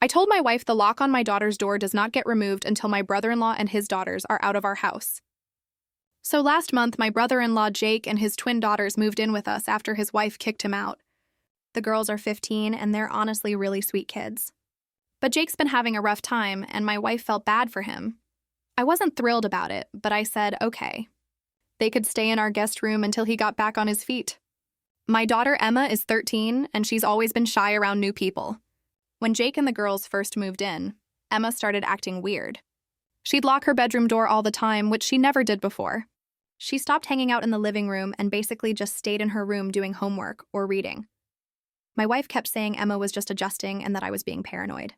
I told my wife the lock on my daughter's door does not get removed until my brother-in-law and his daughters are out of our house. So last month, my brother-in-law Jake and his twin daughters moved in with us after his wife kicked him out. The girls are 15, and they're honestly really sweet kids. But Jake's been having a rough time, and my wife felt bad for him. I wasn't thrilled about it, but I said, okay. They could stay in our guest room until he got back on his feet. My daughter Emma is 13, and she's always been shy around new people. When Jake and the girls first moved in, Emma started acting weird. She'd lock her bedroom door all the time, which she never did before. She stopped hanging out in the living room and basically just stayed in her room doing homework or reading. My wife kept saying Emma was just adjusting and that I was being paranoid.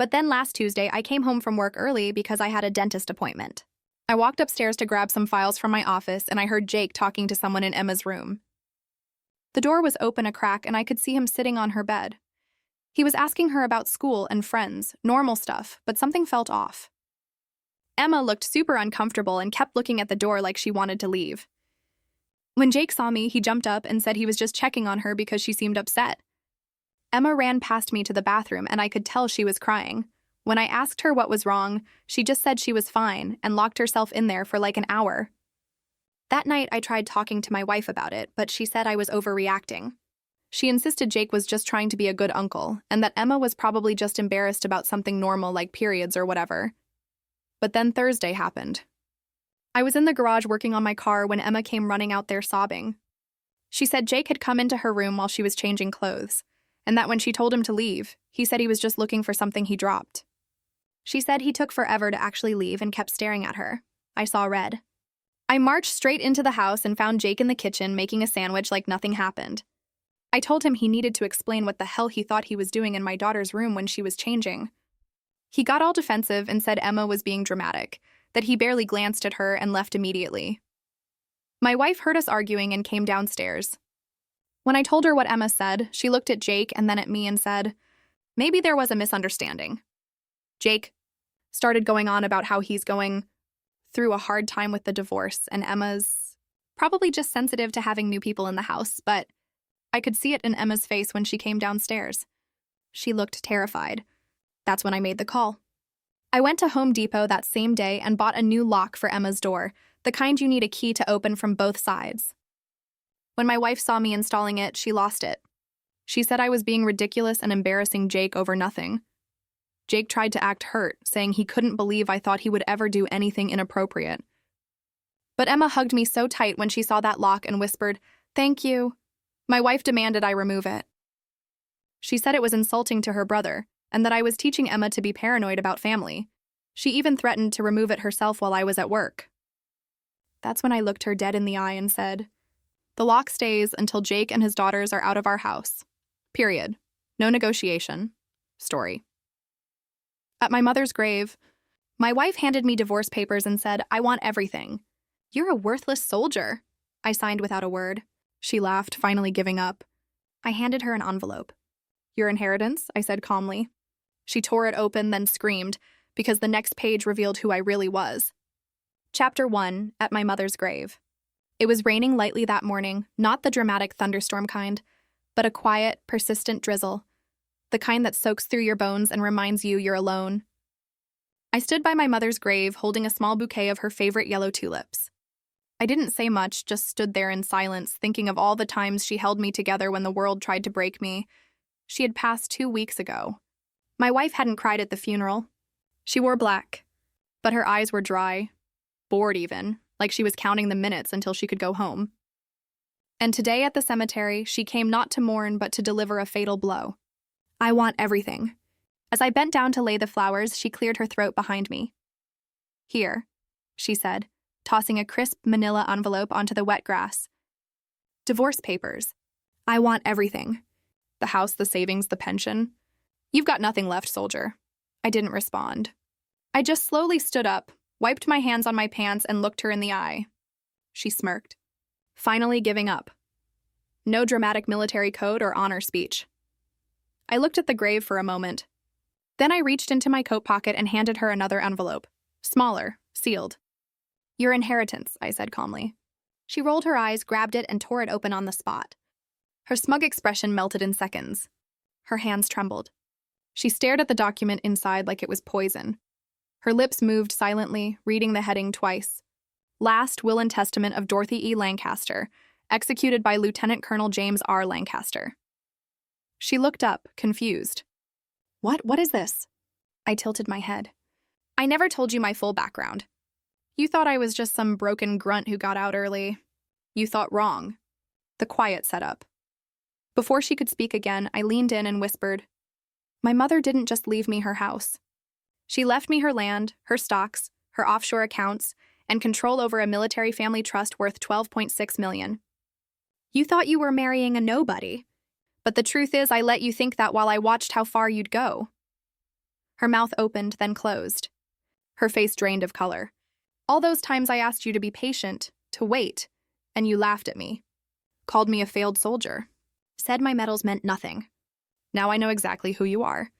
But then last Tuesday, I came home from work early because I had a dentist appointment. I walked upstairs to grab some files from my office, and I heard Jake talking to someone in Emma's room. The door was open a crack, and I could see him sitting on her bed. He was asking her about school and friends, normal stuff, but something felt off. Emma looked super uncomfortable and kept looking at the door like she wanted to leave. When Jake saw me, he jumped up and said he was just checking on her because she seemed upset. Emma ran past me to the bathroom, and I could tell she was crying. When I asked her what was wrong, she just said she was fine and locked herself in there for like an hour. That night, I tried talking to my wife about it, but she said I was overreacting. She insisted Jake was just trying to be a good uncle, and that Emma was probably just embarrassed about something normal like periods or whatever. But then Thursday happened. I was in the garage working on my car when Emma came running out there sobbing. She said Jake had come into her room while she was changing clothes, and that when she told him to leave, he said he was just looking for something he dropped. She said he took forever to actually leave and kept staring at her. I saw red. I marched straight into the house and found Jake in the kitchen making a sandwich like nothing happened. I told him he needed to explain what the hell he thought he was doing in my daughter's room when she was changing. He got all defensive and said Emma was being dramatic, that he barely glanced at her and left immediately. My wife heard us arguing and came downstairs. When I told her what Emma said, she looked at Jake and then at me and said, maybe there was a misunderstanding. Jake started going on about how he's going through a hard time with the divorce, and Emma's probably just sensitive to having new people in the house, but I could see it in Emma's face when she came downstairs. She looked terrified. That's when I made the call. I went to Home Depot that same day and bought a new lock for Emma's door, the kind you need a key to open from both sides. When my wife saw me installing it, she lost it. She said I was being ridiculous and embarrassing Jake over nothing. Jake tried to act hurt, saying he couldn't believe I thought he would ever do anything inappropriate. But Emma hugged me so tight when she saw that lock and whispered, "Thank you." My wife demanded I remove it. She said it was insulting to her brother, and that I was teaching Emma to be paranoid about family. She even threatened to remove it herself while I was at work. That's when I looked her dead in the eye and said, "The lock stays until Jake and his daughters are out of our house. Period. No negotiation. Story." At my mother's grave, my wife handed me divorce papers and said, "I want everything." "You're a worthless soldier." I signed without a word. She laughed, finally giving up. I handed her an envelope. "Your inheritance," I said calmly. She tore it open, then screamed, because the next page revealed who I really was. Chapter 1, At My Mother's Grave. It was raining lightly that morning, not the dramatic thunderstorm kind, but a quiet, persistent drizzle, the kind that soaks through your bones and reminds you you're alone. I stood by my mother's grave, holding a small bouquet of her favorite yellow tulips. I didn't say much, just stood there in silence, thinking of all the times she held me together when the world tried to break me. She had passed 2 weeks ago. My wife hadn't cried at the funeral. She wore black, but her eyes were dry, bored even, like she was counting the minutes until she could go home. And today at the cemetery, she came not to mourn but to deliver a fatal blow. "I want everything." As I bent down to lay the flowers, she cleared her throat behind me. "Here," she said, tossing a crisp manila envelope onto the wet grass. "Divorce papers. I want everything. The house, the savings, the pension. You've got nothing left, soldier." I didn't respond. I just slowly stood up, wiped my hands on my pants, and looked her in the eye. She smirked, finally giving up. No dramatic military code or honor speech. I looked at the grave for a moment. Then I reached into my coat pocket and handed her another envelope, smaller, sealed. "Your inheritance," I said calmly. She rolled her eyes, grabbed it, and tore it open on the spot. Her smug expression melted in seconds. Her hands trembled. She stared at the document inside like it was poison. Her lips moved silently, reading the heading twice. Last Will and Testament of Dorothy E. Lancaster, executed by Lieutenant Colonel James R. Lancaster. She looked up, confused. What is this? I tilted my head. I never told you my full background. You thought I was just some broken grunt who got out early. You thought wrong. The quiet set up. Before she could speak again, I leaned in and whispered, My mother didn't just leave me her house. She left me her land, her stocks, her offshore accounts, and control over a military family trust worth $12.6 million. You thought you were marrying a nobody. But the truth is, I let you think that while I watched how far you'd go. Her mouth opened, then closed. Her face drained of color. All those times I asked you to be patient, to wait, and you laughed at me. Called me a failed soldier. Said my medals meant nothing. Now I know exactly who you are.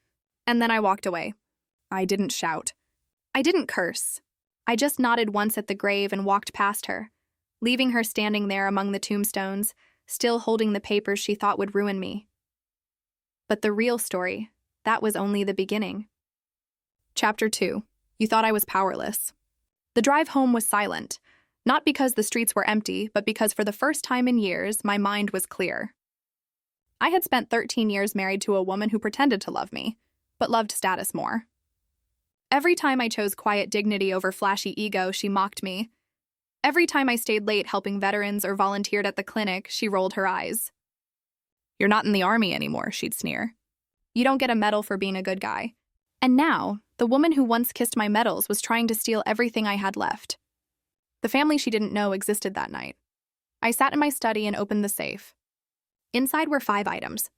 And then I walked away. I didn't shout. I didn't curse. I just nodded once at the grave and walked past her, leaving her standing there among the tombstones, still holding the papers she thought would ruin me. But the real story, that was only the beginning. Chapter 2. You thought I was powerless. The drive home was silent, not because the streets were empty, but because for the first time in years, my mind was clear. I had spent 13 years married to a woman who pretended to love me, but loved status more. Every time I chose quiet dignity over flashy ego, she mocked me. Every time I stayed late helping veterans or volunteered at the clinic, she rolled her eyes. You're not in the army anymore, she'd sneer. You don't get a medal for being a good guy. And now, the woman who once kissed my medals was trying to steal everything I had left. The family she didn't know existed that night. I sat in my study and opened the safe. Inside were 5 items.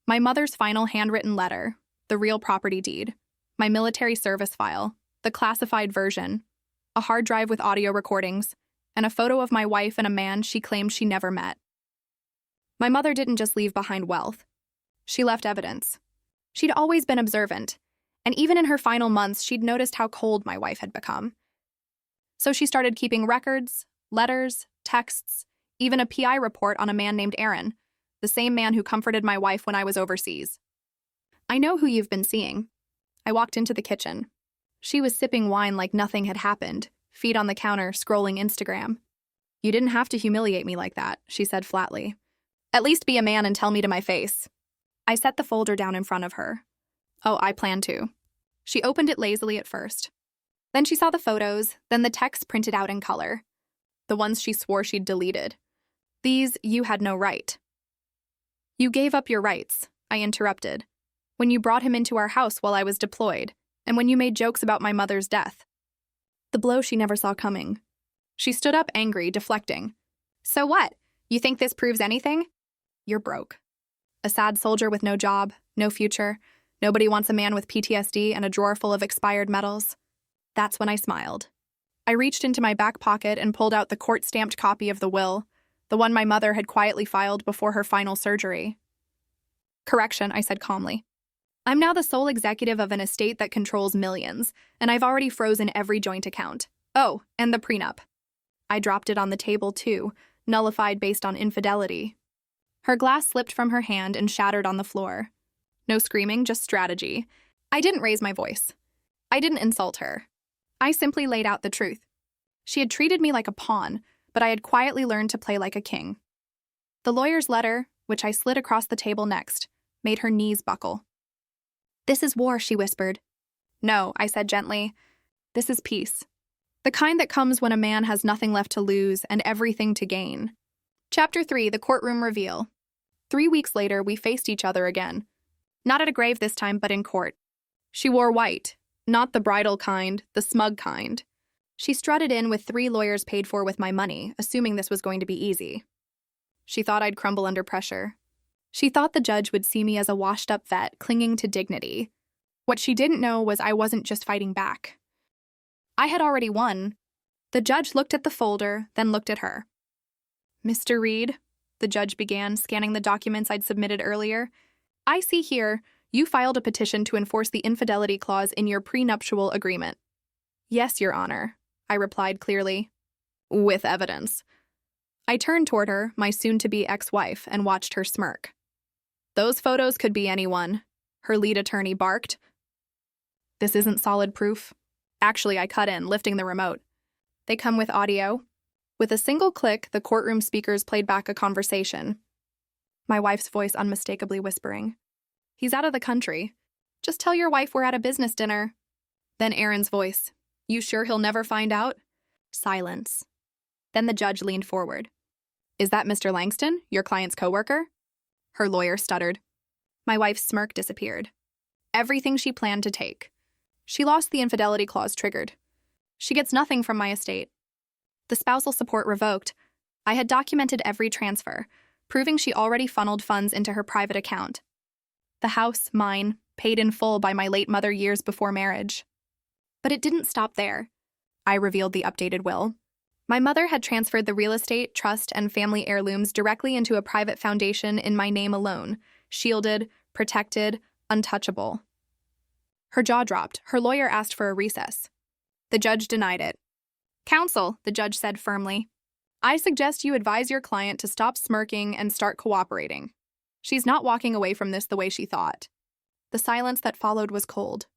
My mother's final handwritten letter, the real property deed, my military service file, the classified version, a hard drive with audio recordings, and a photo of my wife and a man she claimed she never met. My mother didn't just leave behind wealth. She left evidence. She'd always been observant, and even in her final months, she'd noticed how cold my wife had become. So she started keeping records, letters, texts, even a PI report on a man named Aaron, the same man who comforted my wife when I was overseas. I know who you've been seeing. I walked into the kitchen. She was sipping wine like nothing had happened, feet on the counter, scrolling Instagram. You didn't have to humiliate me like that, she said flatly. At least be a man and tell me to my face. I set the folder down in front of her. Oh, I plan to. She opened it lazily at first. Then she saw the photos, then the text printed out in color. The ones she swore she'd deleted. These, you had no right. You gave up your rights, I interrupted, when you brought him into our house while I was deployed, and when you made jokes about my mother's death. The blow she never saw coming. She stood up angry, deflecting. So what? You think this proves anything? You're broke. A sad soldier with no job, no future. Nobody wants a man with PTSD and a drawer full of expired medals. That's when I smiled. I reached into my back pocket and pulled out the court-stamped copy of the will, the one my mother had quietly filed before her final surgery. Correction, I said calmly. I'm now the sole executive of an estate that controls millions, and I've already frozen every joint account. Oh, and the prenup. I dropped it on the table too, nullified based on infidelity. Her glass slipped from her hand and shattered on the floor. No screaming, just strategy. I didn't raise my voice. I didn't insult her. I simply laid out the truth. She had treated me like a pawn, but I had quietly learned to play like a king. The lawyer's letter, which I slid across the table next, made her knees buckle. This is war, she whispered. No, I said gently. This is peace. The kind that comes when a man has nothing left to lose and everything to gain. Chapter 3, The Courtroom Reveal. 3 weeks later, we faced each other again. Not at a grave this time, but in court. She wore white, not the bridal kind, the smug kind. She strutted in with 3 lawyers paid for with my money, assuming this was going to be easy. She thought I'd crumble under pressure. She thought the judge would see me as a washed-up vet clinging to dignity. What she didn't know was I wasn't just fighting back. I had already won. The judge looked at the folder, then looked at her. Mr. Reed, the judge began, scanning the documents I'd submitted earlier. I see here you filed a petition to enforce the infidelity clause in your prenuptial agreement. Yes, Your Honor, I replied clearly. With evidence. I turned toward her, my soon-to-be ex-wife, and watched her smirk. Those photos could be anyone. her lead attorney barked. This isn't solid proof. Actually, I cut in, lifting the remote. They come with audio. With a single click, the courtroom speakers played back a conversation. My wife's voice unmistakably whispering. He's out of the country. Just tell your wife we're at a business dinner. Then Aaron's voice. You sure he'll never find out? Silence. Then the judge leaned forward. Is that Mr. Langston, your client's coworker? Her lawyer stuttered. My wife's smirk disappeared. Everything she planned to take. She lost the infidelity clause triggered. She gets nothing from my estate. The spousal support revoked. I had documented every transfer, proving she already funneled funds into her private account. The house, mine, paid in full by my late mother years before marriage. But it didn't stop there. I revealed the updated will. My mother had transferred the real estate, trust, and family heirlooms directly into a private foundation in my name alone, shielded, protected, untouchable. Her jaw dropped. Her lawyer asked for a recess. The judge denied it. Counsel, the judge said firmly, I suggest you advise your client to stop smirking and start cooperating. She's not walking away from this the way she thought. The silence that followed was cold.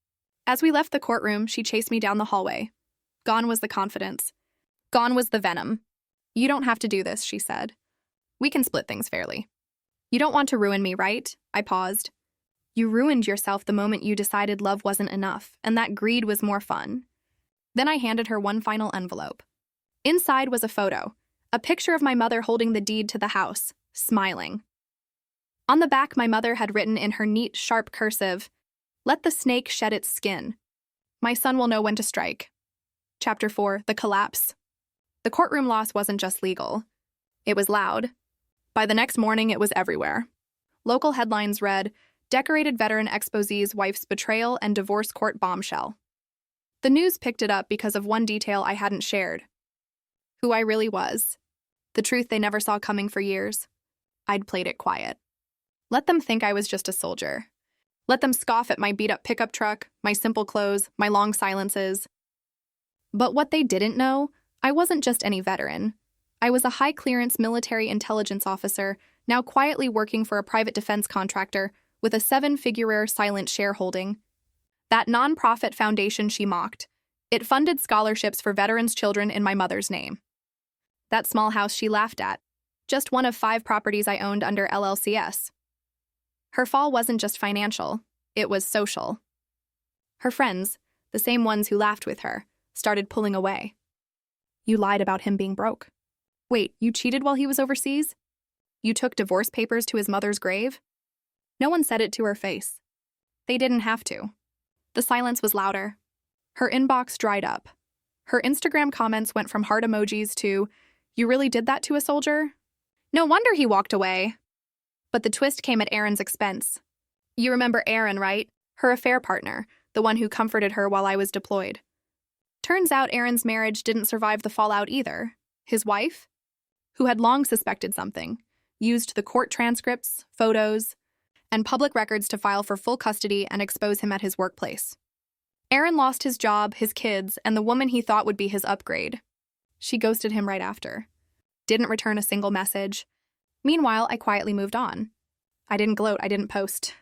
As we left the courtroom, she chased me down the hallway. Gone was the confidence. Gone was the venom. You don't have to do this, she said. We can split things fairly. You don't want to ruin me, right? I paused. You ruined yourself the moment you decided love wasn't enough, and that greed was more fun. Then I handed her one final envelope. Inside was a photo, a picture of my mother holding the deed to the house, smiling. On the back, my mother had written in her neat, sharp cursive, Let the snake shed its skin. My son will know when to strike. Chapter 4, The Collapse. The courtroom loss wasn't just legal. It was loud. By the next morning, it was everywhere. Local headlines read, Decorated veteran exposee's wife's betrayal and divorce court bombshell. The news picked it up because of one detail I hadn't shared. Who I really was. The truth they never saw coming for years. I'd played it quiet. Let them think I was just a soldier. Let them scoff at my beat-up pickup truck, my simple clothes, my long silences. But what they didn't know, I wasn't just any veteran. I was a high-clearance military intelligence officer, now quietly working for a private defense contractor with a 7-figure silent shareholding. That nonprofit foundation she mocked. It funded scholarships for veterans' children in my mother's name. That small house she laughed at. Just one of 5 properties I owned under LLCS. Her fall wasn't just financial, it was social. Her friends, the same ones who laughed with her, started pulling away. You lied about him being broke. Wait, you cheated while he was overseas? You took divorce papers to his mother's grave? No one said it to her face. They didn't have to. The silence was louder. Her inbox dried up. Her Instagram comments went from heart emojis to, You really did that to a soldier? No wonder he walked away. But the twist came at Aaron's expense. You remember Aaron, right? Her affair partner, the one who comforted her while I was deployed. Turns out Aaron's marriage didn't survive the fallout either. His wife, who had long suspected something, used the court transcripts, photos, and public records to file for full custody and expose him at his workplace. Aaron lost his job, his kids, and the woman he thought would be his upgrade. She ghosted him right after. Didn't return a single message. Meanwhile, I quietly moved on. I didn't gloat, I didn't post.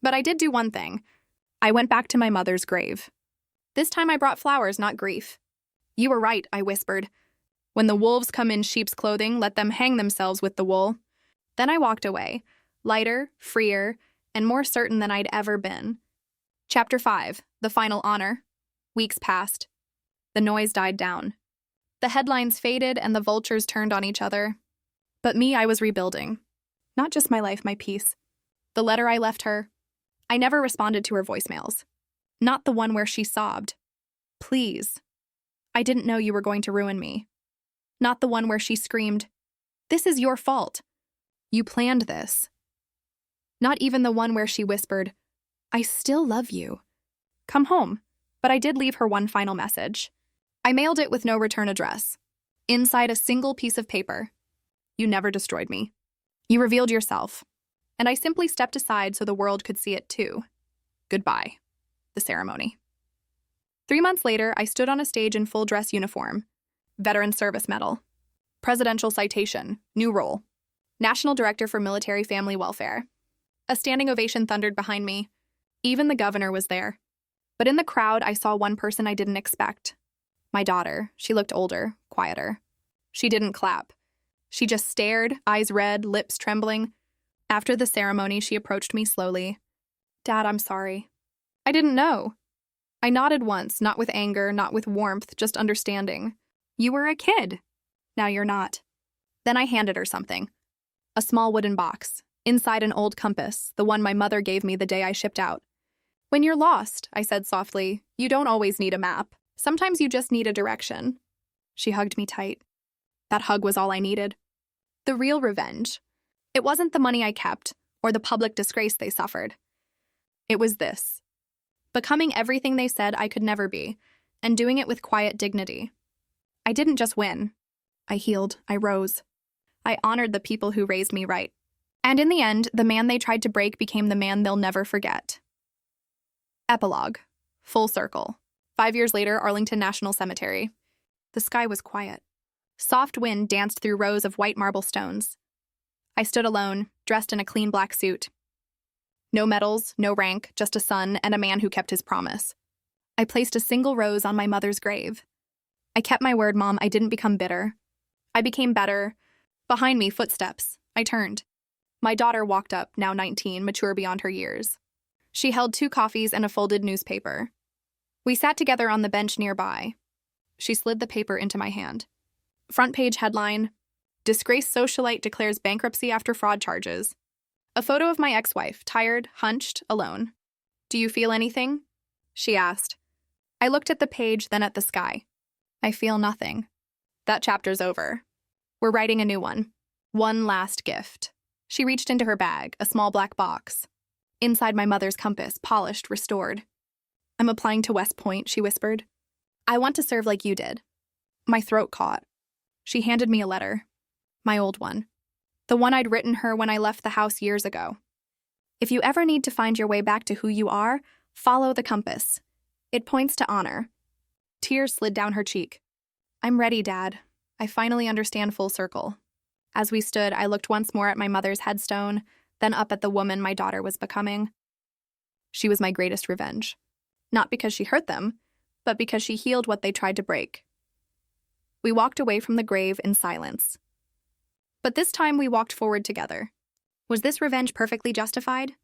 But I did do one thing. I went back to my mother's grave. This time I brought flowers, not grief. You were right, I whispered. When the wolves come in sheep's clothing, let them hang themselves with the wool. Then I walked away, lighter, freer, and more certain than I'd ever been. Chapter 5, The Final Honor. Weeks passed. The noise died down. The headlines faded and the vultures turned on each other. But me, I was rebuilding. Not just my life, my peace. The letter I left her. I never responded to her voicemails. Not the one where she sobbed. Please. I didn't know you were going to ruin me. Not the one where she screamed, This is your fault. You planned this. Not even the one where she whispered, I still love you. Come home. But I did leave her one final message. I mailed it with no return address. Inside a single piece of paper. You never destroyed me. You revealed yourself. And I simply stepped aside so the world could see it too. Goodbye. The ceremony. 3 months later, I stood on a stage in full dress uniform. Veteran Service Medal. Presidential Citation. New role. National Director for Military Family Welfare. A standing ovation thundered behind me. Even the governor was there. But in the crowd, I saw one person I didn't expect. My daughter. She looked older, quieter. She didn't clap. She just stared, eyes red, lips trembling. After the ceremony, she approached me slowly. "Dad, I'm sorry." I didn't know. I nodded once, not with anger, not with warmth, just understanding. "You were a kid. Now you're not." Then I handed her something. A small wooden box. Inside an old compass, the one my mother gave me the day I shipped out. "When you're lost," I said softly, "you don't always need a map. Sometimes you just need a direction." She hugged me tight. That hug was all I needed. The real revenge. It wasn't the money I kept, or the public disgrace they suffered. It was this. Becoming everything they said I could never be, and doing it with quiet dignity. I didn't just win. I healed. I rose. I honored the people who raised me right. And in the end, the man they tried to break became the man they'll never forget. Epilogue. Full circle. 5 years later, Arlington National Cemetery. The sky was quiet. Soft wind danced through rows of white marble stones. I stood alone, dressed in a clean black suit. No medals, no rank, just a son and a man who kept his promise. I placed a single rose on my mother's grave. I kept my word, Mom. I didn't become bitter. I became better. Behind me, footsteps. I turned. My daughter walked up, now 19, mature beyond her years. She held 2 coffees and a folded newspaper. We sat together on the bench nearby. She slid the paper into my hand. Front page headline, "Disgraced socialite declares bankruptcy after fraud charges." A photo of my ex-wife, tired, hunched, alone. "Do you feel anything?" she asked. I looked at the page, then at the sky. "I feel nothing." That chapter's over. We're writing a new one. One last gift. She reached into her bag, a small black box. Inside my mother's compass, polished, restored. "I'm applying to West Point," she whispered. "I want to serve like you did." My throat caught. She handed me a letter. My old one. The one I'd written her when I left the house years ago. "If you ever need to find your way back to who you are, follow the compass. It points to honor." Tears slid down her cheek. "I'm ready, Dad. I finally understand full circle." As we stood, I looked once more at my mother's headstone, then up at the woman my daughter was becoming. She was my greatest revenge. Not because she hurt them, but because she healed what they tried to break. We walked away from the grave in silence. But this time we walked forward together. Was this revenge perfectly justified?